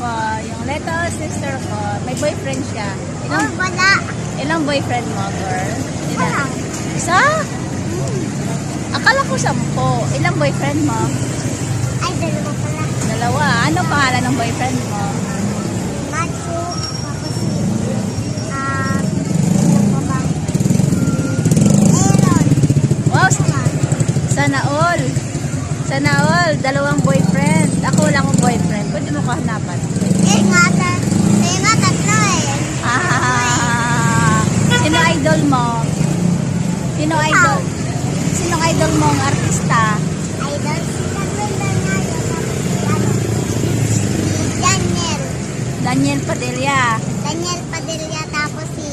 ko, yung little sister ko, may boyfriend siya. Oh, wala. Ilang boyfriend mo, girl? Wala. Isa? Akala ko 10. Ilang boyfriend mo? Ay, dalawa pala. Dalawa. Ano pangalan ng boyfriend mo? Matsu, tapos ano pa ba? Aaron. Wow, sana all. Sana all. Dalawang boyfriend. Ako wala akong boyfriend. Pwede mo kahanapan. Eh nga, tatlo eh. Sino idol mo? Sino idol? Sino idol mo ang artista? Idol, si Daniel. Daniel. Daniel Padilla. Daniel Padilla, tapos si